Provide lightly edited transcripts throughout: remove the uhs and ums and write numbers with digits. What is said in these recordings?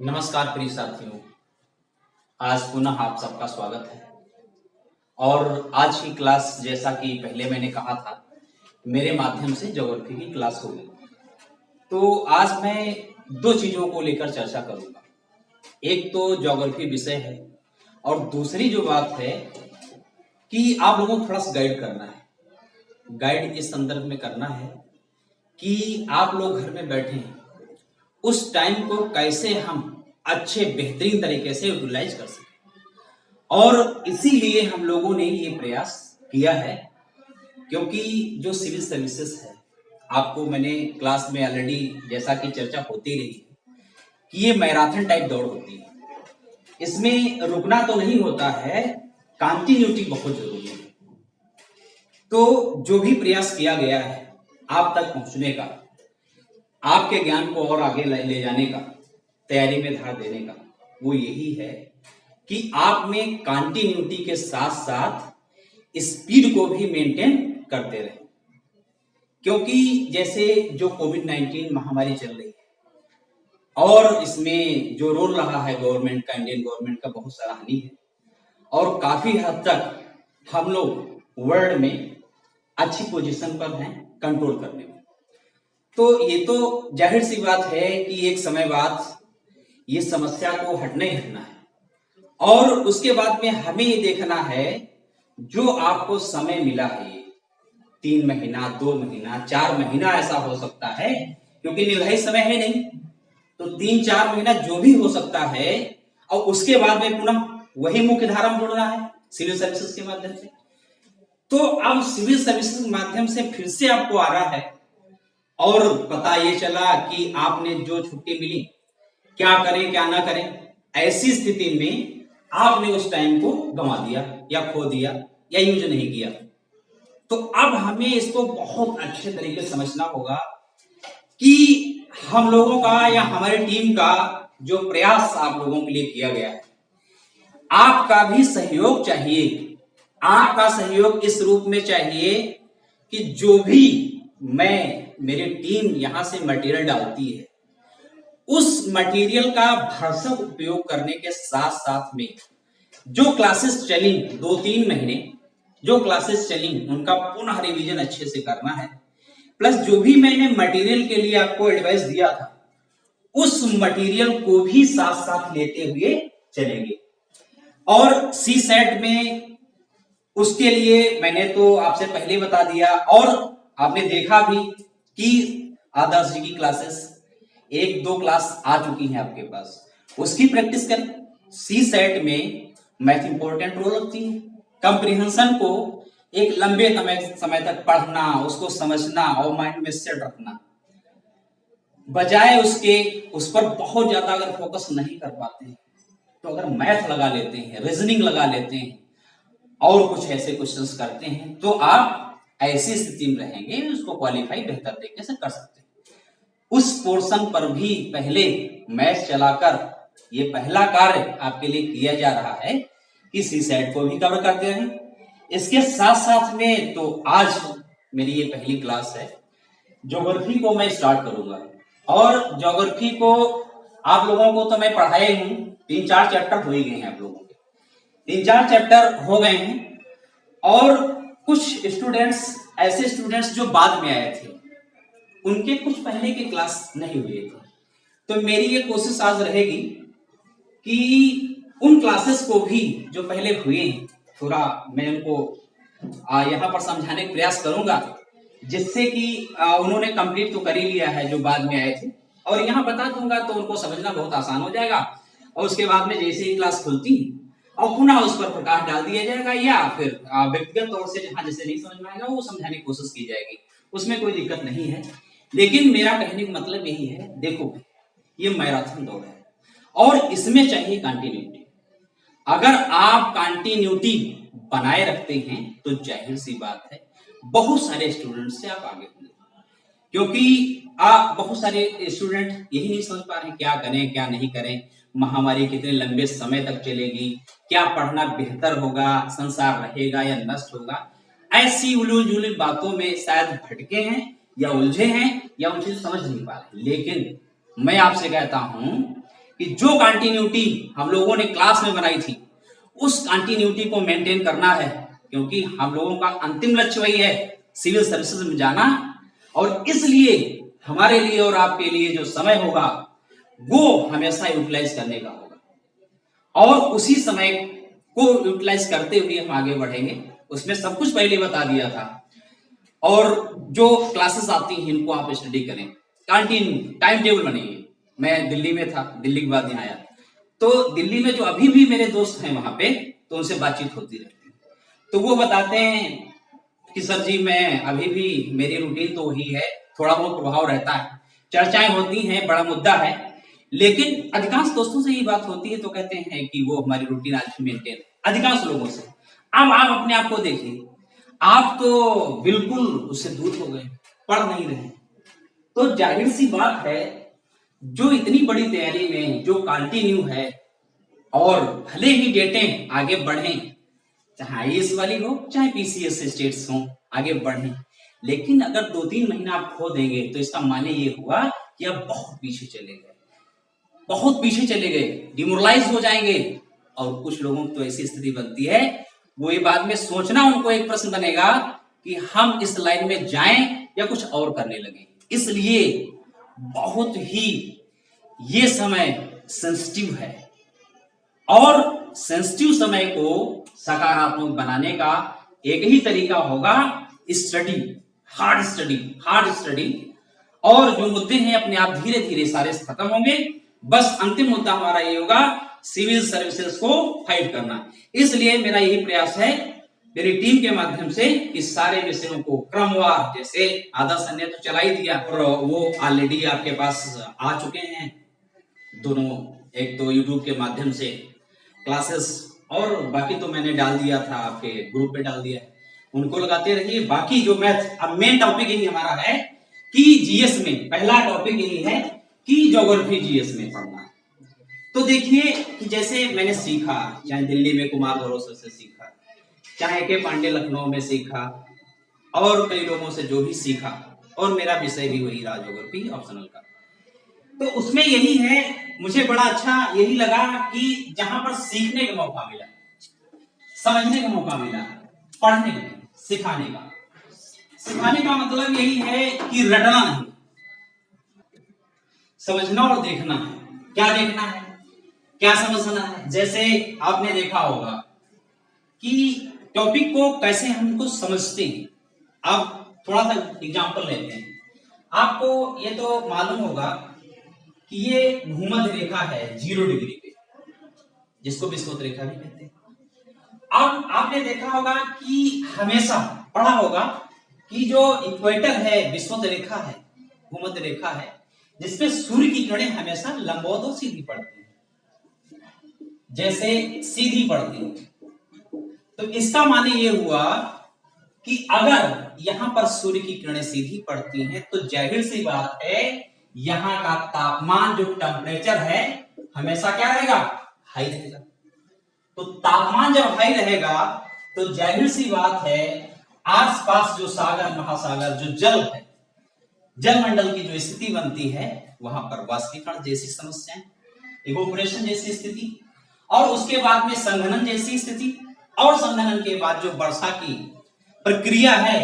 नमस्कार प्रिय साथियों। आज पुनः आप सबका स्वागत है। और आज की क्लास, जैसा कि पहले मैंने कहा था, मेरे माध्यम से ज्योग्राफी की क्लास होगी। तो आज मैं दो चीजों को लेकर चर्चा करूंगा। एक तो ज्योग्राफी विषय है और दूसरी जो बात है कि आप लोगों को थोड़ा सा गाइड करना है। गाइड इस संदर्भ में करना है कि आप लोग घर में बैठे हैं, उस टाइम को कैसे हम अच्छे बेहतरीन तरीके से यूटिलाइज कर सकें। और इसीलिए हम लोगों ने ये प्रयास किया है, क्योंकि जो सिविल सर्विसेज है, आपको मैंने क्लास में ऑलरेडी जैसा कि चर्चा होती रही है कि ये मैराथन टाइप दौड़ होती है। इसमें रुकना तो नहीं होता है, कंटिन्यूटी बहुत जरूरी है। तो जो भी प्रयास किया गया है आप तक पहुंचने का, आपके ज्ञान को और आगे ले जाने का, तैयारी में धार देने का, वो यही है कि आप में कंटिन्यूटी के साथ साथ स्पीड को भी मेंटेन करते रहे। क्योंकि जैसे जो कोविड-19 महामारी चल रही है और इसमें जो रोल रहा है गवर्नमेंट का, इंडियन गवर्नमेंट का, बहुत सराहनीय है और काफी हद तक हम लोग वर्ल्ड में अच्छी पोजीशन पर हैं कंट्रोल करने में। तो ये तो जाहिर सी बात है कि एक समय बाद ये समस्या को हटना ही हटना है। और उसके बाद में हमें ये देखना है, जो आपको समय मिला है, 3 महीना, 2 महीना, 4 महीना ऐसा हो सकता है, क्योंकि निर्धारित समय है नहीं, तो 3-4 महीना जो भी हो सकता है, और उसके बाद में पुनः वही मुख्य धारा में जुड़ना है सिविल सर्विसेज के माध्यम से। तो अब सिविल सर्विसेज के माध्यम से फिर से आपको आ रहा है और पता ये चला कि आपने जो छुट्टी मिली, क्या करें क्या ना करें, ऐसी स्थिति में आपने उस टाइम को गंवा दिया या खो दिया या यूज नहीं किया। तो अब हमें इसको बहुत अच्छे तरीके से समझना होगा कि हम लोगों का या हमारी टीम का जो प्रयास आप लोगों के लिए किया गया है, आपका भी सहयोग चाहिए। आपका सहयोग इस रूप में चाहिए कि जो भी मेरी टीम यहां से मटेरियल डालती है, उस मटेरियल का भरसक उपयोग करने के साथ साथ में जो क्लासेस चली 2-3 महीने, जो क्लासेस चली उनका पुनः रिवीजन अच्छे से करना है। प्लस जो भी मैंने मटेरियल के लिए आपको एडवाइस दिया था, उस मटेरियल को भी साथ साथ लेते हुए चलेंगे। और सी सेट में उसके लिए मैंने तो आपसे पहले बता दिया, और आपने देखा भी कि आदर्श जी की क्लासेस 1-2 क्लास आ चुकी हैं आपके पास, उसकी प्रैक्टिस करें। सी सेट में मैथ इंपॉर्टेंट रोल रखती है। कंप्रीहेंशन को एक लंबे समय तक पढ़ना, उसको समझना और माइंड में सेट रखना, बजाय उसके उस पर बहुत ज्यादा अगर फोकस नहीं कर पाते हैं, तो अगर मैथ लगा लेते हैं, रीजनिंग लगा लेते हैं और कुछ ऐसे क्वेश्चंस करते हैं, तो आप ऐसी स्थिति में रहेंगे, उसको क्वालिफाई बेहतर तरीके से कर सकते हैं। उस पोर्शन पर भी पहले मैथ चलाकर ये पहला कार्य आपके लिए किया जा रहा है कि सी सेट को भी कवर करते रहें। इसके साथ साथ में तो आज मेरी ये पहली क्लास है, ज्योग्राफी को मैं स्टार्ट करूंगा। और ज्योग्राफी को आप लोगों को तो मैं पढ़ाया हूं, 3-4 चैप्टर हो ही गए हैं आप लोगों के, 3-4 चैप्टर हो गए हैं। और कुछ स्टूडेंट्स, ऐसे स्टूडेंट्स जो बाद में आए थे, उनके कुछ पहले के क्लास नहीं हुए थे, तो मेरी ये कोशिश आज रहेगी कि उन क्लासेस को भी जो पहले हुए हैं, थोड़ा मैं उनको यहाँ पर समझाने का प्रयास करूंगा, जिससे कि उन्होंने कंप्लीट तो कर ही लिया है जो बाद में आए थे, और यहाँ बता दूंगा तो उनको समझना बहुत आसान हो जाएगा। और उसके बाद में जैसे ही क्लास खुलती और पुनः उस पर प्रकाश डाल दिया जाएगा, या फिर व्यक्तिगत तौर से जहां जैसे नहीं समझ में आएगा वो समझाने की कोशिश की जाएगी, उसमें कोई दिक्कत नहीं है। लेकिन मेरा कहने का मतलब यही है, देखो ये मैराथन दौड़ है और इसमें चाहिए कंटिन्यूटी। अगर आप कंटिन्यूटी बनाए रखते हैं तो जाहिर सी बात है बहुत सारे स्टूडेंट से आप आगे होंगे। क्योंकि आप बहुत सारे स्टूडेंट यही नहीं समझ पा रहे हैं क्या करें क्या नहीं करें, महामारी कितने लंबे समय तक चलेगी, क्या पढ़ना बेहतर होगा, संसार रहेगा या नष्ट होगा, ऐसी उलझी जुली बातों में शायद भटके हैं या उलझे हैं या उन चीज समझ नहीं पा रहे। लेकिन मैं आपसे कहता हूं कि जो कंटिन्यूटी हम लोगों ने क्लास में बनाई थी उस कंटिन्यूटी को मेंटेन करना है, क्योंकि हम लोगों का अंतिम लक्ष्य वही है, सिविल सर्विसेज में जाना। और इसलिए हमारे लिए और आपके लिए जो समय होगा वो हमेशा यूटिलाइज करने का होगा, और उसी समय को यूटिलाइज करते हुए हम आगे बढ़ेंगे। उसमें सब कुछ पहले बता दिया था। और जो क्लासेस आती हैं इनको आप स्टडी करें, कंटिन्यू टाइम टेबल बनाइए। मैं दिल्ली में था, दिल्ली के बाद यहाँ आया, तो दिल्ली में जो अभी भी मेरे दोस्त हैं वहां पे, तो उनसे बातचीत होती रहती है, तो वो बताते हैं कि सर जी मैं अभी भी मेरी रूटीन तो वही है, थोड़ा बहुत प्रभाव रहता है, चर्चाएं होती हैं, बड़ा मुद्दा है, लेकिन अधिकांश दोस्तों से ये बात होती है तो कहते हैं कि वो हमारी रूटीन आज भी मेंटेन है, अधिकांश लोगों से। अब आप अपने आप को देखिए, आप तो बिल्कुल उससे दूर हो गए, पढ़ नहीं रहे। तो जाहिर सी बात है, जो इतनी बड़ी तैयारी में जो कंटिन्यू है, और भले ही डेटें आगे बढ़े, चाहे आईएएस वाली हो चाहे पीसीएस स्टेट्स हो, आगे बढ़े, लेकिन अगर 2-3 महीना आप खो देंगे तो इसका माने ये हुआ कि आप बहुत पीछे चले गए, बहुत पीछे चले गए, डिमोरलाइज हो जाएंगे। और कुछ लोगों की तो ऐसी स्थिति बनती है, वो ये बाद में सोचना उनको एक प्रश्न बनेगा कि हम इस लाइन में जाएं या कुछ और करने लगे। इसलिए बहुत ही ये समय सेंसिटिव है, और सेंसिटिव समय को सकारात्मक बनाने का एक ही तरीका होगा, study, hard study, hard study. और जो मुद्दे हैं अपने आप धीरे धीरे सारे खत्म होंगे। बस अंतिम मुद्दा हमारा ये होगा, सिविल सर्विसेज को फाइट करना। इसलिए मेरा यही प्रयास है मेरी टीम के माध्यम से कि सारे विषयों को क्रमवार, जैसे आदर्श ने तो चला ही दिया, और वो ऑलरेडी आपके पास आ चुके हैं दोनों, एक तो यूट्यूब के माध्यम से क्लासेस, और बाकी तो मैंने डाल दिया था, आपके ग्रुप पे डाल दिया है, उनको लगाते रहिए। बाकी जो मैथ, अब मेन टॉपिक यही हमारा है कि जीएस में पहला टॉपिक यही है कि ज्योग्राफी जीएस में पढ़ना। तो देखिए कि जैसे मैंने सीखा, चाहे दिल्ली में कुमार भरोसे से सीखा, चाहे के पांडे लखनऊ में सीखा, और कई लोगों से जो भी सीखा, और मेरा विषय भी वही रहा ज्योग्राफी ऑप्शनल का। तो उसमें यही है, मुझे बड़ा अच्छा यही लगा कि जहां पर सीखने का मौका मिला, समझने का मौका मिला, पढ़ने का, सिखाने का। सिखाने का मतलब यही है कि रटना नहीं, समझना और देखना है। क्या देखना है, क्या समझना है। जैसे आपने देखा होगा कि टॉपिक को कैसे हमको समझते हैं। आप थोड़ा सा एग्जांपल लेते हैं। आपको ये तो मालूम होगा कि ये भूमध्य रेखा है 0 डिग्री पे, जिसको विषुवत रेखा भी कहते हैं। अब आपने देखा होगा कि हमेशा पढ़ा होगा कि जो इक्वेटर है, विषुवत रेखा है, भूमध्य रेखा है, जिसपे सूर्य की किरणें हमेशा लंबवत और सीधी पड़ती हैं, जैसे सीधी पड़ती हैं। तो इसका माने ये हुआ कि अगर यहां पर सूर्य की किरणें सीधी पड़ती हैं तो जाहिर सी बात है यहां का तापमान, जो टेम्परेचर है, हमेशा क्या रहेगा, हाई रहेगा। तो तापमान जब हाई रहेगा तो जाहिर सी बात है आसपास जो सागर, महासागर, जो जल है, जलमंडल की जो स्थिति बनती है, वहां पर वाष्पीकरण जैसी समस्याएं, इवोपोरेशन जैसी स्थिति, और उसके बाद में संघनन जैसी स्थिति, और संघनन के बाद जो वर्षा की प्रक्रिया है,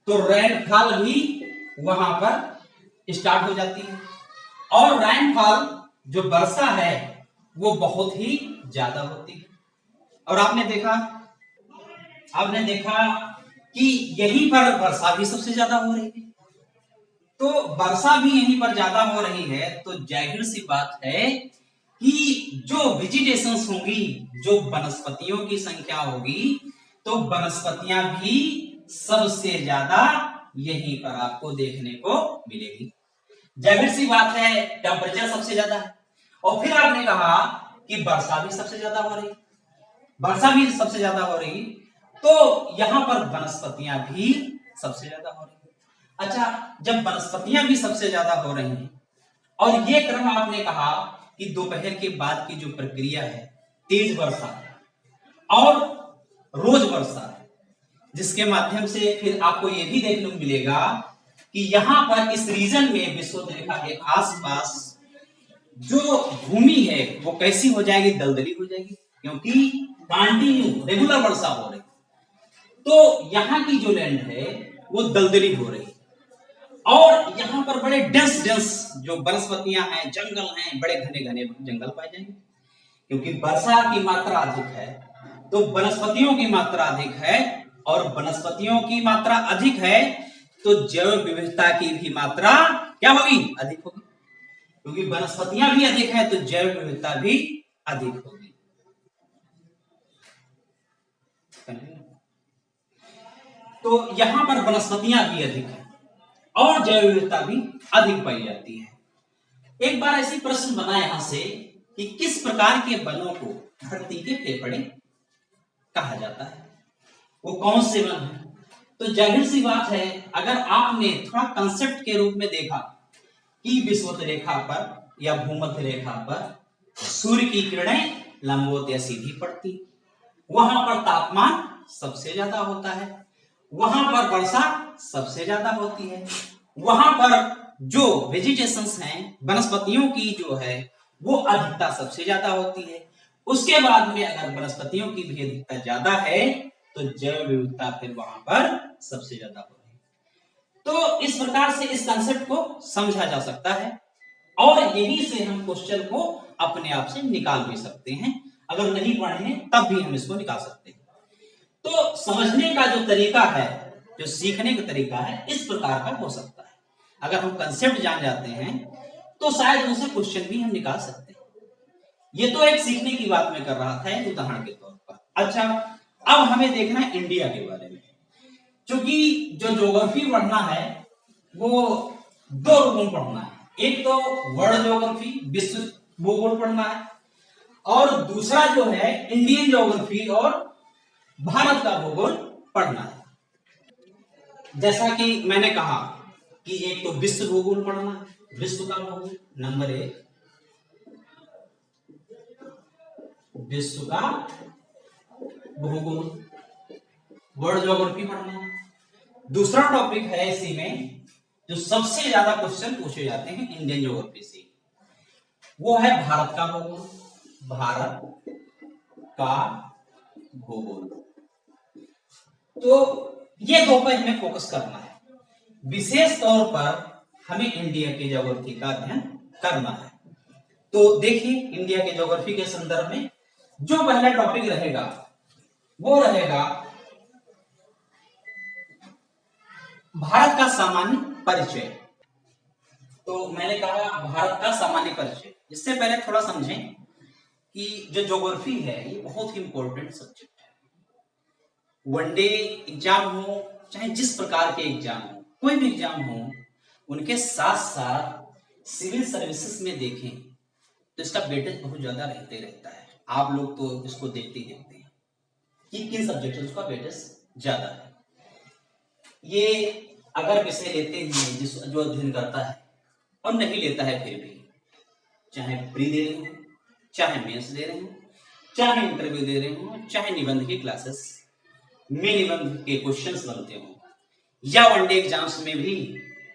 तो रेनफॉल भी वहां पर स्टार्ट हो जाती है। और रेनफॉल, जो वर्षा है, वो बहुत ही ज्यादा होती है। और आपने देखा कि यहीं पर वर्षा भी सबसे ज्यादा हो रही है। तो वर्षा भी यहीं पर ज्यादा हो रही है, तो जाहिर सी बात है कि जो वेजिटेशंस होंगी, जो वनस्पतियों की संख्या होगी, तो वनस्पतियां भी सबसे ज्यादा यहीं पर आपको देखने को मिलेगी। जाहिर सी बात है टेम्परेचर सबसे ज्यादा है। और फिर आपने कहा कि वर्षा भी सबसे ज्यादा हो रही, वर्षा भी सबसे ज्यादा हो रही, तो यहां पर वनस्पतियां भी सबसे ज्यादा हो रही। अच्छा, जब वनस्पतियां भी सबसे ज्यादा हो रही हैं, और ये क्रम आपने कहा कि दोपहर के बाद की जो प्रक्रिया है, तेज वर्षा और रोज वर्षा, जिसके माध्यम से फिर आपको यह भी देखने को मिलेगा कि यहां पर इस रीजन में, विषुवत रेखा के आसपास, जो भूमि है वो कैसी हो जाएगी, दलदली हो जाएगी, क्योंकि कंटिन्यू रेगुलर वर्षा हो रही, तो यहाँ की जो लैंड है वो दलदली हो रही, और यहाँ पर बड़े डेंस जो वनस्पतियां हैं, जंगल हैं, बड़े घने घने जंगल पाए जाएंगे, क्योंकि वर्षा की मात्रा अधिक है तो वनस्पतियों की मात्रा अधिक है, और वनस्पतियों की मात्रा अधिक है तो जैव विविधता की भी मात्रा क्या होगी, अधिक होगी, क्योंकि वनस्पतियां भी अधिक है तो जैव विविधता भी अधिक होगी। तो यहां पर वनस्पतियां भी अधिक है और जैव विविधता भी अधिक पाई जाती है। एक बार ऐसी प्रश्न बना यहां से कि किस प्रकार के वनों को धरती के फेफड़े कहा जाता है, वो कौन से वन है? तो जाहिर सी बात है, अगर आपने थोड़ा कंसेप्ट के रूप में देखा कि विषुवत रेखा पर या भूमध्य रेखा पर सूर्य की किरणें लंबवत या सीधी पड़ती, वहां पर तापमान सबसे ज्यादा होता है, वहां पर वर्षा सबसे ज्यादा होती है, वहां पर जो वेजिटेशंस हैं, वनस्पतियों की जो है वो अधिकता सबसे ज्यादा होती है। उसके बाद में अगर वनस्पतियों की भी अधिकता ज्यादा है तो जैव विविधता फिर वहां पर सबसे ज्यादा हो रही है। तो इस प्रकार से इस कंसेप्ट को समझा जा सकता है, और यही से हम क्वेश्चन को अपने आप से निकाल भी सकते हैं, अगर नहीं पढ़े हैं तब भी हम इसको निकाल सकते हैं। तो समझने का जो तरीका है, जो सीखने का तरीका है, इस प्रकार का हो सकता है। अगर हम कंसेप्ट जान जाते हैं तो शायद उनसे क्वेश्चन भी हम निकाल सकते हैं। ये तो एक सीखने की बात मैं कर रहा था, एक उदाहरण के तौर पर। अच्छा, अब हमें देखना है इंडिया के बारे में, क्योंकि जो ज्योग्राफी पढ़ना है वो दो रूपों में पढ़ना है, एक तो वर्ल्ड ज्योग्राफी, विश्व भूगोल पढ़ना है, और दूसरा जो है इंडियन ज्योग्राफी और भारत का भूगोल पढ़ना है। जैसा कि मैंने कहा कि एक तो विश्व भूगोल पढ़ना है, विश्व का भूगोल नंबर 1, विश्व का भूगोल, वर्ल्ड ज्योग्राफी पढ़ना है। दूसरा टॉपिक है इसी में जो सबसे ज्यादा क्वेश्चन पूछे जाते हैं इंडियन ज्योग्राफी से, वो है भारत का भूगोल, भारत का भूगोल। तो ये दो पर हमें फोकस करना है, विशेष तौर पर हमें इंडिया की ज्योग्राफी का अध्ययन करना है। तो देखिए, इंडिया के ज्योग्राफी के संदर्भ में जो पहला टॉपिक रहेगा वो रहेगा भारत का सामान्य परिचय। तो मैंने कहा भारत का सामान्य परिचय, इससे पहले थोड़ा समझें कि जो ज्योग्राफी है ये बहुत ही इंपॉर्टेंट सब्जेक्ट है। वनडे एग्जाम हो चाहे जिस प्रकार के एग्जाम हो, कोई भी एग्जाम हो, उनके साथ साथ सिविल सर्विसेज में देखें तो इसका वेटेज बहुत ज्यादा रहता है। आप लोग तो इसको देखते ही देखते हैं कि किन सब्जेक्ट में उसका वेटेज ज्यादा है। ये अगर विषय लेते हैं जो अध्ययन करता है और नहीं लेता है, फिर भी चाहे प्री दे रहे हो, चाहे मेंस दे रहे हो, चाहे इंटरव्यू दे रहे हो, चाहे निबंध की क्लासेस में निबंध के क्वेश्चंस बनते हो, या वनडे एग्जाम्स में भी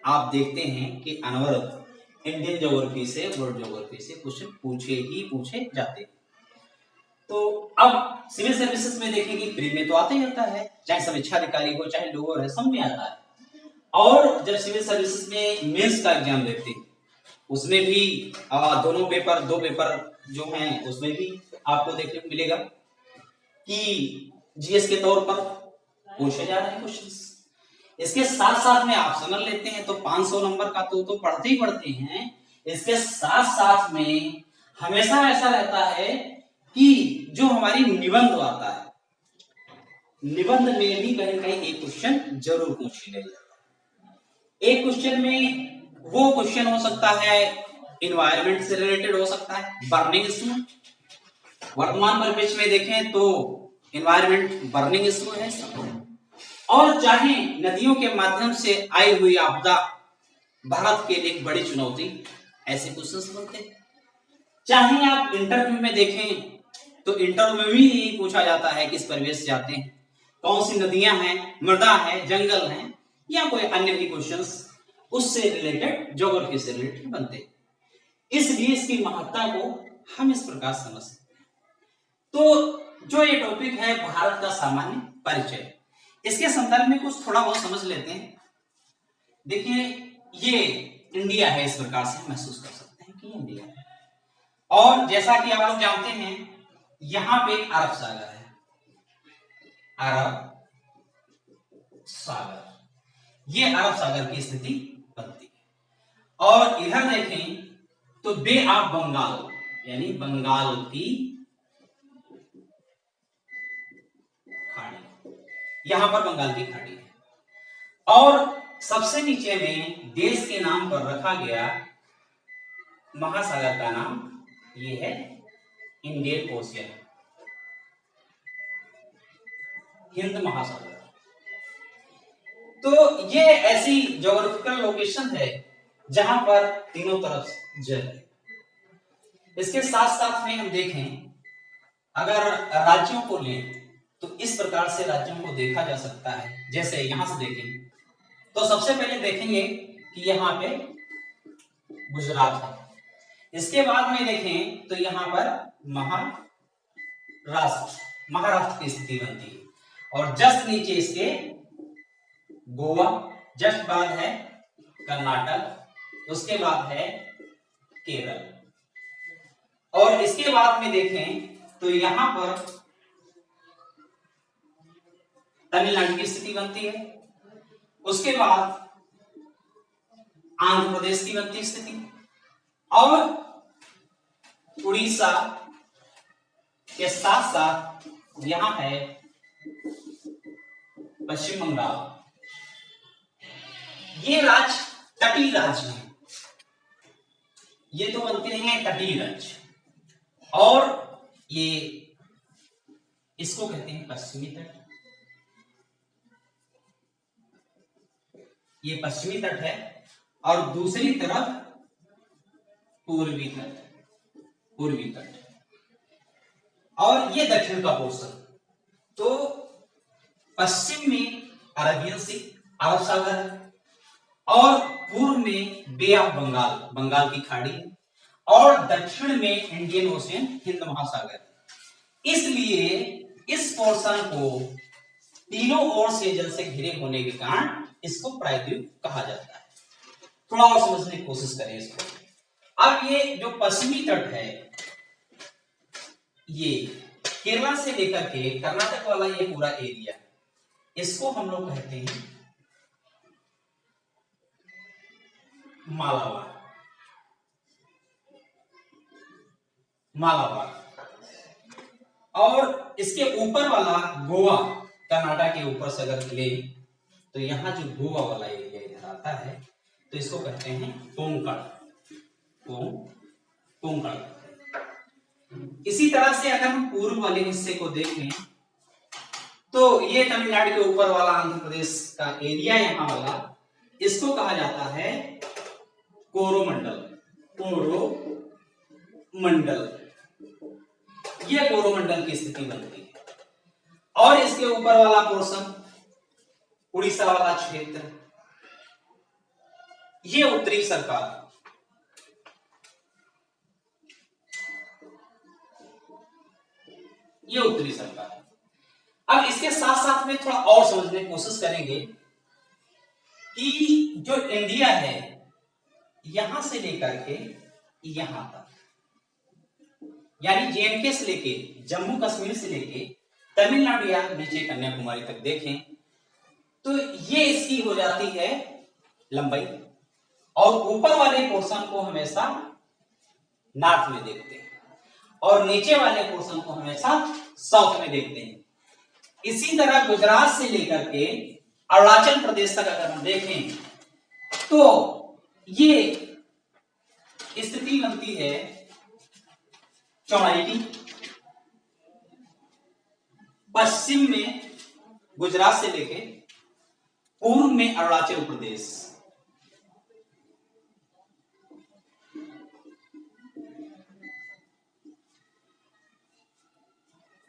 आप देखते हैं कि अनवरत इंडियन ज्योग्राफी से, वर्ल्ड ज्योग्राफी से क्वेश्चन पूछे जाते हैं। तो अब सिविल सर्विसेज में देखें कि प्री में तो आता ही आता है, चाहे समीक्षा अधिकारी हो चाहे लोअर है, सब में आता है। और जब सिविल सर्विसेज में मेंस का एग्जाम देते हैं उसमें भी दो पेपर जो हैं उसमें भी आपको देखने को मिलेगा कि जीएस के तौर पर पूछे जा रहे हैं क्वेश्चंस। इसके साथ साथ में ऑप्शनल लेते हैं तो 500 नंबर का तो पढ़ते ही पढ़ते हैं। इसके साथ साथ में हमेशा ऐसा रहता है कि जो हमारी निबंध आता है, निबंध में भी कहीं कहीं एक क्वेश्चन जरूर पूछ लिया जाता है। एक क्वेश्चन में वो क्वेश्चन हो सकता है इन्वायरमेंट से रिलेटेड, हो सकता है बर्निंग इशू। वर्तमान परिवेश में देखें तो इन्वायरमेंट बर्निंग इशू है, और चाहे नदियों के माध्यम से आई हुई आपदा भारत के लिए एक बड़ी चुनौती, ऐसे क्वेश्चंस बनते हैं। चाहे आप इंटरव्यू में देखें तो इंटरव्यू में भी पूछा जाता है किस परिवेश से आते हैं, कौन सी नदियां हैं, मृदा है, जंगल हैं, या कोई अन्य भी क्वेश्चंस उससे रिलेटेड, ज्योग्राफी से रिलेटेड बनते हैं। इसलिए इसकी महत्ता को हम इस प्रकार समझ सकते हैं। तो जो ये टॉपिक है भारत का सामान्य परिचय, इसके संदर्भ में कुछ थोड़ा बहुत समझ लेते हैं। देखिए ये इंडिया है, इस प्रकार से महसूस कर सकते हैं कि इंडिया है। और जैसा कि आप लोग जानते हैं यहां पे अरब सागर है, अरब सागर, ये अरब सागर की स्थिति बनती है। और इधर देखें तो बे ऑफ बंगाल, यानी बंगाल की खाड़ी, यहां पर बंगाल की खाड़ी है। और सबसे नीचे में देश के नाम पर रखा गया महासागर का नाम ये है इंडियन ओशियन, हिंद महासागर। तो ये ऐसी ज्योग्राफिकल लोकेशन है जहां पर तीनों तरफ जल है। इसके साथ साथ में हम देखें, अगर राज्यों को लें तो इस प्रकार से राज्यों को देखा जा सकता है। जैसे यहां से देखें तो सबसे पहले देखेंगे कि यहाँ पे गुजरात है, इसके बाद में देखें तो यहाँ पर महाराष्ट्र की स्थिति बनती है। और जस्ट नीचे इसके गोवा, जस्ट बाद है कर्नाटक, उसके बाद है केरल। और इसके बाद में देखें तो यहां पर तमिलनाडु की स्थिति बनती है। उसके बाद आंध्र प्रदेश की बनती स्थिति, और उड़ीसा के साथ साथ यहां है पश्चिम बंगाल। ये राज्य तटीय राज्य है, ये तो बनते हैं तटीय राज्य। और ये इसको कहते हैं पश्चिमी तट, ये पश्चिमी तट है। और दूसरी तरफ पूर्वी तट, और ये दक्षिण का पोर्शन। तो पश्चिम में अरेबियन सी, अरब सागर, और पूर्व में बे ऑफ बंगाल, बंगाल की खाड़ी, और दक्षिण में इंडियन ओशियन, हिंद महासागर। इसलिए इस पोर्शन को तीनों ओर से जल से घिरे होने के कारण इसको प्रायद्वीप कहा जाता है। थोड़ा और समझने की कोशिश करें इसको। अब ये जो पश्चिमी तट है, ये केरला से लेकर के कर्नाटक वाला ये पूरा एरिया, इसको हम लोग कहते हैं मालाबार। और इसके ऊपर वाला गोवा, कर्नाटक के ऊपर से अगर ले तो यहां जो गोवा वाला एरिया इधर आता है तो इसको कहते हैं कोंकण। इसी तरह से अगर हम पूर्व वाले हिस्से को देखें तो ये तमिलनाडु के ऊपर वाला आंध्र प्रदेश का एरिया, यहां वाला, इसको कहा जाता है कोरोमंडल। ये कोरोमंडल की स्थिति बनती है। और इसके ऊपर वाला पोर्शन, उड़ीसा वाला क्षेत्र, ये उत्तरी सरकार, ये उत्तरी सरकार। अब इसके साथ साथ में थोड़ा और समझने की कोशिश करेंगे कि जो इंडिया है यहां से लेकर के यहां तक, यानी जेएनके से लेके जम्मू कश्मीर से लेके तमिलनाडु या नीचे कन्याकुमारी तक देखें तो ये इसकी हो जाती है लंबाई। और ऊपर वाले पोर्शन को हमेशा नॉर्थ में देखते हैं और नीचे वाले पोर्शन को हमेशा साउथ में देखते हैं। इसी तरह गुजरात से लेकर के अरुणाचल प्रदेश तक अगर हम देखें तो ये स्थिति बनती है चौड़ाई की। पश्चिम में गुजरात से लेके पूर्व में अरुणाचल प्रदेश,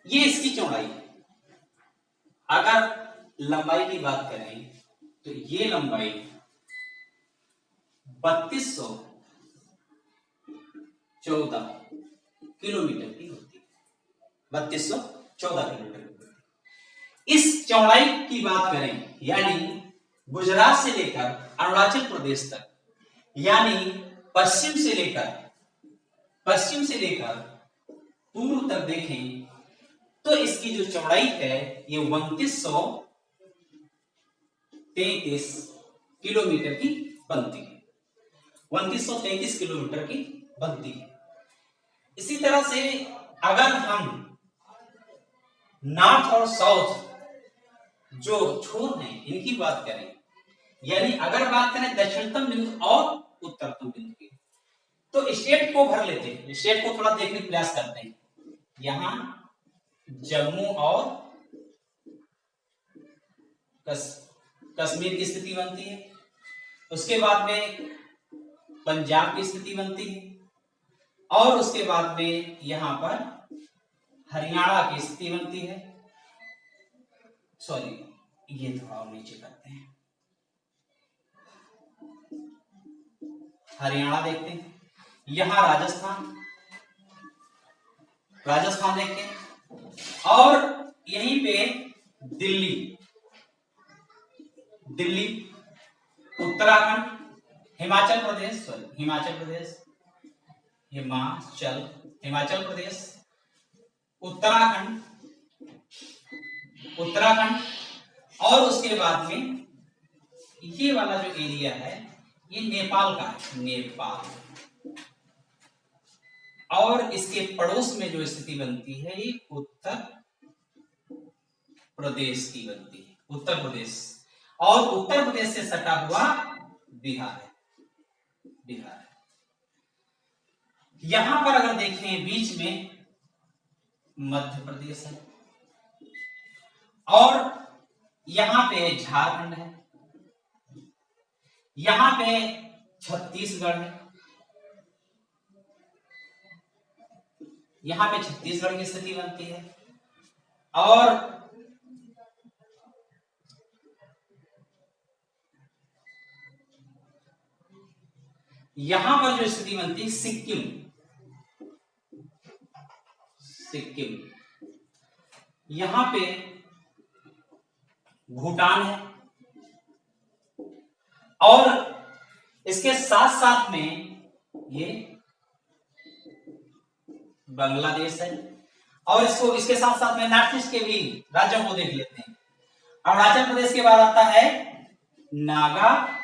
ये इसकी चौड़ाई। अगर लंबाई की बात करें तो ये लंबाई 3200 14 किलोमीटर की होती है, 3214 किलोमीटर की होती है। इस चौड़ाई की बात करें, यानी गुजरात से लेकर अरुणाचल प्रदेश तक, यानी पश्चिम से लेकर पूर्व तक देखें तो इसकी जो चौड़ाई है ये 2933 किलोमीटर की बनती है, 2933 किलोमीटर की बनती है। इसी तरह से अगर हम नॉर्थ और साउथ जो छोर हैं इनकी बात करें, यानी अगर बात करें दक्षिणतम बिंदु और उत्तरतम बिंदु की, तो स्टेट को भर लेते हैं, स्टेट को थोड़ा देखने का प्रयास करते हैं। यहां जम्मू और कश्मीर की स्थिति बनती है, उसके बाद में पंजाब की स्थिति बनती है, और उसके बाद में यहां पर हरियाणा की स्थिति बनती है। सॉरी, ये थोड़ा नीचे करते हैं, हरियाणा देखते हैं, यहां राजस्थान देखते हैं, और यहीं पे दिल्ली, उत्तराखंड, हिमाचल प्रदेश, उत्तराखंड, और उसके बाद में ये वाला जो एरिया है ये नेपाल का है, नेपाल, और इसके पड़ोस में जो स्थिति बनती है ये उत्तर प्रदेश की बनती है, उत्तर प्रदेश, और उत्तर प्रदेश से सटा हुआ बिहार है। यहां पर अगर देखें बीच में मध्य प्रदेश है, और यहां पे झारखंड है, यहां पे छत्तीसगढ़ है, यहां पे छत्तीसगढ़ की स्थिति बनती है, और यहां पर जो स्थिति बनती है सिक्किम, यहां पे भूटान है, और इसके साथ साथ में ये बांग्लादेश है, और इसके साथ साथ में नॉर्थ ईस्ट के भी राज्यों को देख लेते हैं। अरुणाचल प्रदेश के बाद आता है नागालैंड,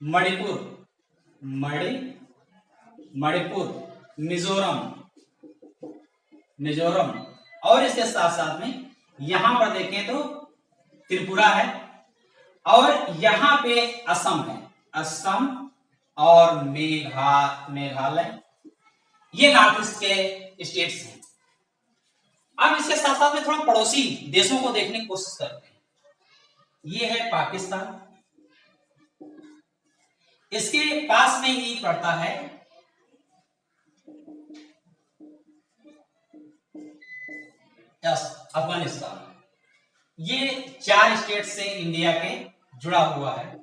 मणिपुर, मिजोरम, और इसके साथ साथ में यहां पर देखें तो त्रिपुरा है, और यहां पे असम है, असम और मेघालय, ये नॉर्थ ईस्ट के स्टेट्स हैं। अब इसके साथ साथ में थोड़ा पड़ोसी देशों को देखने की कोशिश करते हैं। ये है पाकिस्तान, इसके पास में ही पड़ता है अफगानिस्तान। ये 4 स्टेट से इंडिया के जुड़ा हुआ है।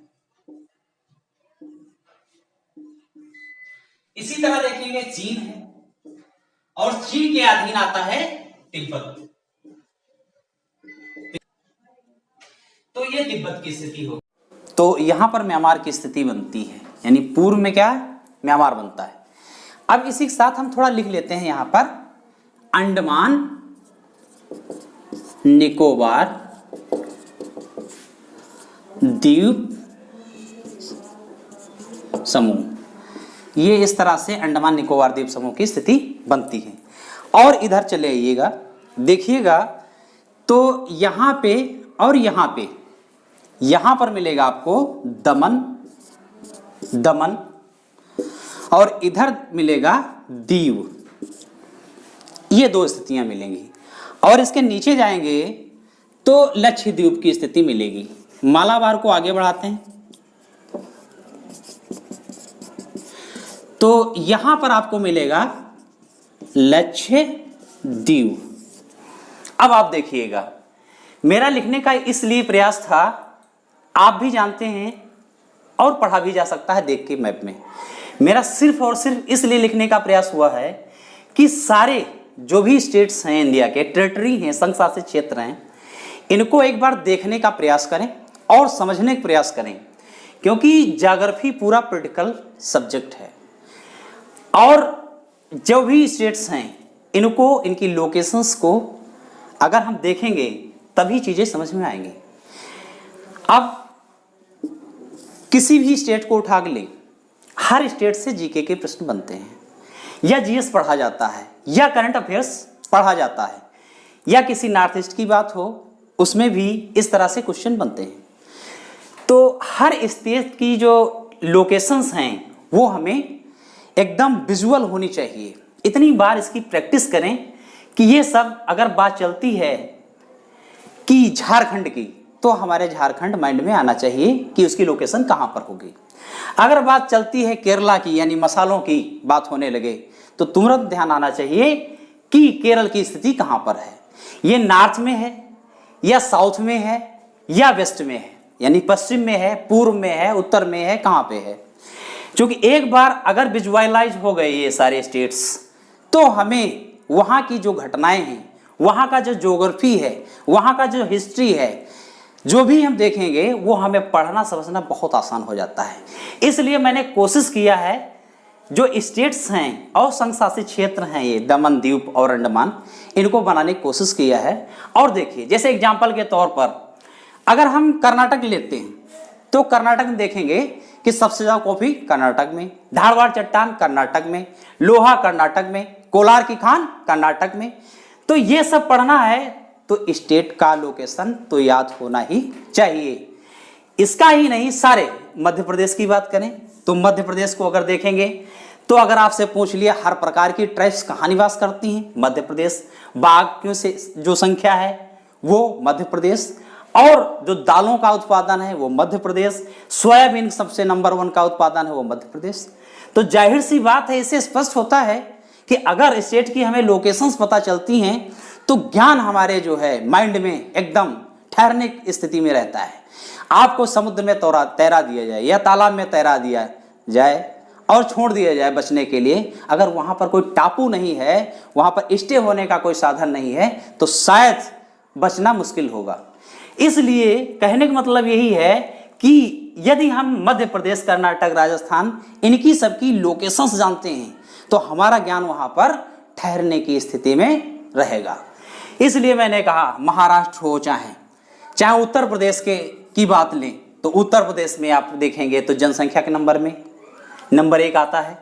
इसी तरह देखेंगे चीन है, और चीन के अधीन आता है तिब्बत। तो ये तिब्बत की स्थिति हो, तो यहां पर म्यांमार की स्थिति बनती है, यानी पूर्व में क्या म्यांमार बनता है। अब इसी के साथ हम थोड़ा लिख लेते हैं यहां पर अंडमान निकोबार द्वीप समूह, ये इस तरह से अंडमान निकोबार द्वीप समूह की स्थिति बनती है। और इधर चले आइएगा, देखिएगा तो यहां पे और यहां पर मिलेगा आपको दमन, और इधर मिलेगा दीव, ये 2 स्थितियां मिलेंगी। और इसके नीचे जाएंगे तो लक्षद्वीप की स्थिति मिलेगी। मालाबार को आगे बढ़ाते हैं तो यहां पर आपको मिलेगा लक्षद्वीप। अब आप देखिएगा, मेरा लिखने का इसलिए प्रयास था, आप भी जानते हैं और पढ़ा भी जा सकता है देख के मैप में, मेरा सिर्फ और सिर्फ इसलिए लिखने का प्रयास हुआ है कि सारे जो भी स्टेट्स हैं इंडिया के, टेरिटरी हैं, संघ शासित क्षेत्र हैं, इनको एक बार देखने का प्रयास करें और समझने का प्रयास करें, क्योंकि ज्योग्राफी पूरा पॉलिटिकल सब्जेक्ट है और जो भी स्टेट्स हैं इनको, इनकी लोकेशंस को अगर हम देखेंगे तभी चीज़ें समझ में आएंगी। अब किसी भी स्टेट को उठा के ले, हर स्टेट से जीके के प्रश्न बनते हैं, या जीएस पढ़ा जाता है, या करंट अफेयर्स पढ़ा जाता है, या किसी नॉर्थ ईस्ट की बात हो उसमें भी इस तरह से क्वेश्चन बनते हैं। तो हर स्टेट की जो लोकेशंस हैं वो हमें एकदम विजुअल होनी चाहिए। इतनी बार इसकी प्रैक्टिस करें कि ये सब अगर बात चलती है कि झारखंड की, तो हमारे झारखंड माइंड में आना चाहिए कि उसकी लोकेशन कहाँ पर होगी। अगर बात चलती है केरला की, यानी मसालों की बात होने लगे, तो तुरंत ध्यान आना चाहिए कि केरल की स्थिति कहाँ पर है, ये नॉर्थ में है या साउथ में है या वेस्ट में है, यानी पश्चिम में है, पूर्व में है, उत्तर में है, कहाँ पे है। क्योंकि एक बार अगर विजुअलाइज हो गए ये सारे स्टेट्स, तो हमें वहाँ की जो घटनाएं हैं, वहाँ का जो ज्योग्राफी है, वहाँ का जो हिस्ट्री है, जो भी हम देखेंगे वो हमें पढ़ना समझना बहुत आसान हो जाता है। इसलिए मैंने कोशिश किया है जो स्टेट्स हैं और संघ शासित क्षेत्र हैं, ये दमन, दीव और अंडमान, इनको बनाने की कोशिश किया है। और देखिए, जैसे एग्जाम्पल के तौर पर अगर हम कर्नाटक लेते हैं तो कर्नाटक में देखेंगे कि सबसे ज़्यादा कॉफी कर्नाटक में, धारवाड़ चट्टान कर्नाटक में, लोहा कर्नाटक में, कोलार की खान कर्नाटक में। तो ये सब पढ़ना है तो स्टेट का लोकेशन तो याद होना ही चाहिए। इसका ही नहीं, सारे मध्य प्रदेश की बात करें तो मध्य प्रदेश को अगर देखेंगे तो अगर आपसे पूछ लिया हर प्रकार की ट्राइब्स कहाँ निवास करती हैं, मध्य प्रदेश। बाघ क्यों से जो संख्या है वो मध्य प्रदेश, और जो दालों का उत्पादन है वो मध्य प्रदेश, सोयाबीन सबसे नंबर 1 का उत्पादन है वो मध्य प्रदेश। तो जाहिर सी बात है, इससे स्पष्ट होता है कि अगर स्टेट की हमें लोकेशंस पता चलती हैं तो ज्ञान हमारे जो है माइंड में एकदम ठहरने की स्थिति में रहता है। आपको समुद्र में तैरा दिया जाए या तालाब में तैरा दिया जाए और छोड़ दिया जाए बचने के लिए, अगर वहाँ पर कोई टापू नहीं है, वहाँ पर स्टे होने का कोई साधन नहीं है, तो शायद बचना मुश्किल होगा। इसलिए कहने का मतलब यही है कि यदि हम मध्य प्रदेश, कर्नाटक, राजस्थान, इनकी सबकी लोकेशंस जानते हैं तो हमारा ज्ञान वहाँ पर ठहरने की स्थिति में रहेगा। इसलिए मैंने कहा महाराष्ट्र हो चाहे उत्तर प्रदेश की बात लें, तो उत्तर प्रदेश में आप देखेंगे तो जनसंख्या के नंबर में नंबर 1 आता है।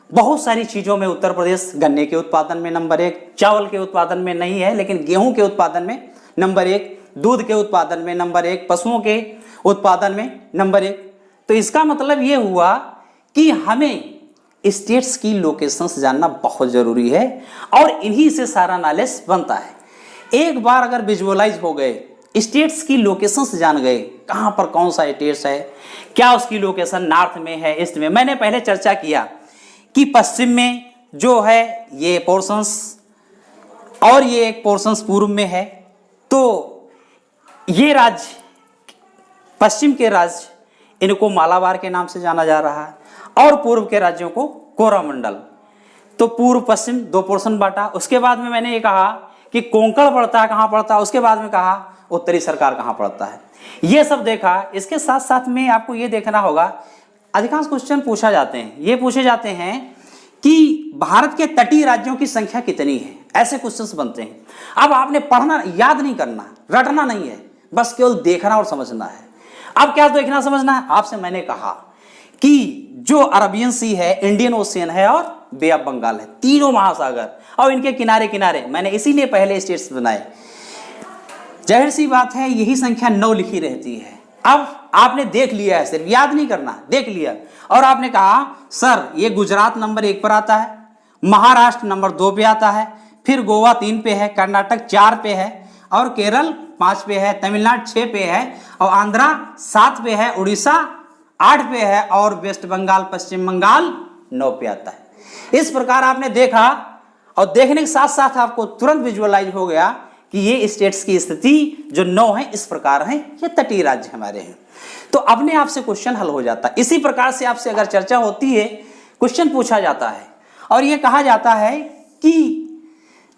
बहुत सारी चीज़ों में उत्तर प्रदेश गन्ने के उत्पादन में नंबर 1, चावल के उत्पादन में नहीं है लेकिन गेहूं के उत्पादन में नंबर 1, दूध के उत्पादन में नंबर 1, पशुओं के उत्पादन में नंबर 1। तो इसका मतलब ये हुआ कि हमें स्टेट्स की लोकेशंस जानना बहुत ज़रूरी है और इन्हीं से सारा नॉलेज बनता है। एक बार अगर विजुअलाइज हो गए, स्टेट्स की लोकेशंस जान गए, कहाँ पर कौन सा स्टेट्स है, क्या उसकी लोकेशन नॉर्थ में है, ईस्ट में। मैंने पहले चर्चा किया कि पश्चिम में जो है ये पोर्शंस और ये एक पोर्शंस पूर्व में है। तो ये राज्य, पश्चिम के राज्य, इनको मालाबार के नाम से जाना जा रहा है और पूर्व के राज्यों को कोरोमंडल। तो पूर्व पश्चिम 2 पोर्शन बांटा। उसके बाद में मैंने ये कहा कि कोंकण पड़ता है, कहाँ पड़ता है। उसके बाद में कहा उत्तरी सरकार कहाँ पड़ता है। ये सब देखा। इसके साथ साथ में आपको ये देखना होगा, अधिकांश क्वेश्चन पूछे जाते हैं कि भारत के तटीय राज्यों की संख्या कितनी है, ऐसे क्वेश्चंस बनते हैं। अब आपने पढ़ना, याद नहीं करना, रटना नहीं है, बस केवल देखना और समझना है। अब क्या देखना समझना है, आपसे मैंने कहा कि जो अरबियन सी है, इंडियन ओशियन है और बे ऑफ बंगाल है, तीनों महासागर और इनके किनारे किनारे, मैंने इसीलिए पहले स्टेट्स बनाए। जाहिर सी बात है यही संख्या 9 लिखी रहती है। अब आपने देख लिया है, सिर्फ याद नहीं करना, देख लिया और आपने कहा सर ये गुजरात नंबर 1 पर आता है, महाराष्ट्र नंबर 2 पे आता है, फिर गोवा 3 पे है, कर्नाटक 4 पे है और केरल 5 पे है, तमिलनाडु 6 पे है और आंध्रा 7 पे है, उड़ीसा 8 पे है और वेस्ट बंगाल, पश्चिम बंगाल 9 पे आता है। इस प्रकार आपने देखा और देखने के साथ साथ आपको तुरंत विजुअलाइज हो गया कि ये स्टेट्स की स्थिति जो 9 है इस प्रकार है, ये तटीय राज्य हमारे हैं। तो अपने आप से क्वेश्चन हल हो जाता है। इसी प्रकार से आपसे अगर चर्चा होती है क्वेश्चन पूछा जाता है और ये कहा जाता है कि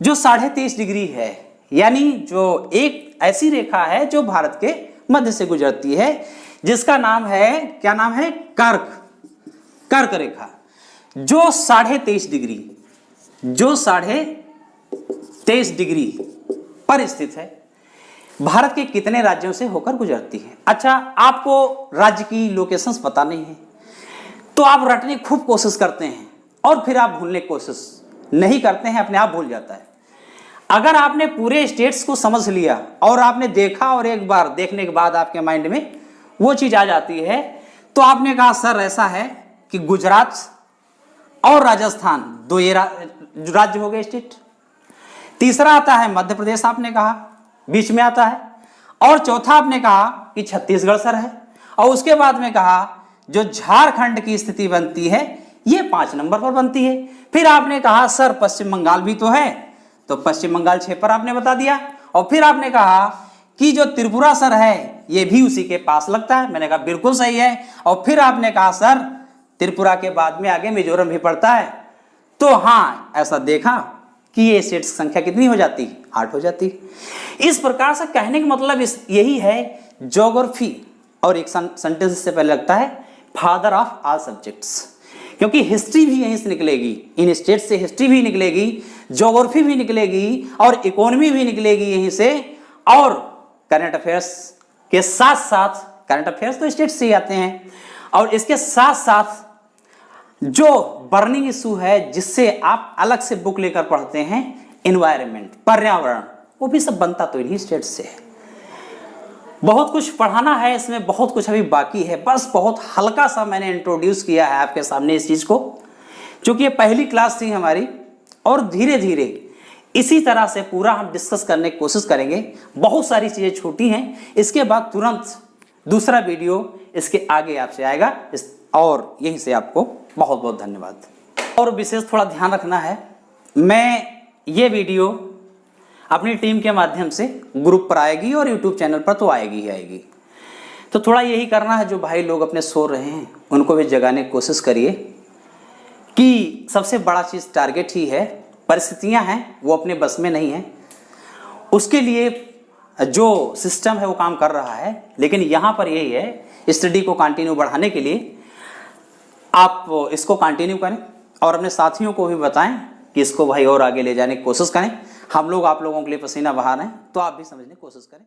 जो 23.5 डिग्री है, यानी जो एक ऐसी रेखा है जो भारत के मध्य से गुजरती है, जिसका नाम है, क्या नाम है, कर्क रेखा, जो 23.5 डिग्री, जो 23.5 डिग्री पर स्थित है, भारत के कितने राज्यों से होकर गुजरती है। अच्छा, आपको राज्य की लोकेशंस पता नहीं है तो आप रटने की खूब कोशिश करते हैं और फिर आप भूलने की कोशिश नहीं करते हैं, अपने आप भूल जाता है। अगर आपने पूरे स्टेट्स को समझ लिया और आपने देखा और एक बार देखने के बाद आपके माइंड में वो चीज आ जाती है, तो आपने कहा सर ऐसा है कि गुजरात और राजस्थान दो ये राज्य हो गए स्टेट, तीसरा आता है मध्य प्रदेश, आपने कहा बीच में आता है, और चौथा आपने कहा कि छत्तीसगढ़ सर है, और उसके बाद में कहा जो झारखंड की स्थिति बनती है ये 5 नंबर पर बनती है। फिर आपने कहा सर पश्चिम बंगाल भी तो है, तो पश्चिम बंगाल 6 पर आपने बता दिया, और फिर आपने कहा कि जो त्रिपुरा सर है ये भी उसी के पास लगता है, मैंने कहा बिल्कुल सही है, और फिर आपने कहा सर त्रिपुरा के बाद में आगे मिजोरम भी पड़ता है, तो हाँ ऐसा देखा कि ये स्टेट्स की संख्या कितनी हो जाती, 8 हो जाती। इस प्रकार से कहने का मतलब यही है, ज्योग्राफी, और एक सेंटेंस से पहले लगता है फादर ऑफ ऑल सब्जेक्ट्स, क्योंकि हिस्ट्री भी यहीं से निकलेगी, इन स्टेट से हिस्ट्री भी निकलेगी, ज्योग्राफी भी निकलेगी और इकोनॉमी भी निकलेगी यहीं से, और करंट अफेयर्स के साथ साथ, करंट अफेयर्स तो स्टेट से ही आते हैं, और इसके साथ साथ जो बर्निंग इशू है जिससे आप अलग से बुक लेकर पढ़ते हैं, एनवायरनमेंट, पर्यावरण, वो भी सब बनता तो इन्हीं स्टेट से है। बहुत कुछ पढ़ाना है इसमें, बहुत कुछ अभी बाकी है, बस बहुत हल्का सा मैंने इंट्रोड्यूस किया है आपके सामने इस चीज को, क्योंकि ये पहली क्लास थी हमारी, और धीरे धीरे इसी तरह से पूरा हम डिस्कस करने की कोशिश करेंगे। बहुत सारी चीजें छूटी हैं, इसके बाद तुरंत दूसरा वीडियो इसके आगे आपसे आएगा, और यहीं से आपको बहुत बहुत धन्यवाद। और विशेष थोड़ा ध्यान रखना है, मैं ये वीडियो अपनी टीम के माध्यम से ग्रुप पर आएगी और यूट्यूब चैनल पर तो आएगी ही आएगी, तो थोड़ा यही करना है, जो भाई लोग अपने सो रहे हैं उनको भी जगाने की कोशिश करिए कि सबसे बड़ा चीज़ टारगेट ही है, परिस्थितियां हैं वो अपने बस में नहीं है, उसके लिए जो सिस्टम है वो काम कर रहा है, लेकिन यहाँ पर यही है, स्टडी को कंटिन्यू बढ़ाने के लिए आप इसको कंटिन्यू करें और अपने साथियों को भी बताएं कि इसको भाई और आगे ले जाने की कोशिश करें। हम लोग आप लोगों के लिए पसीना बहा रहे हैं, तो आप भी समझने की कोशिश करें।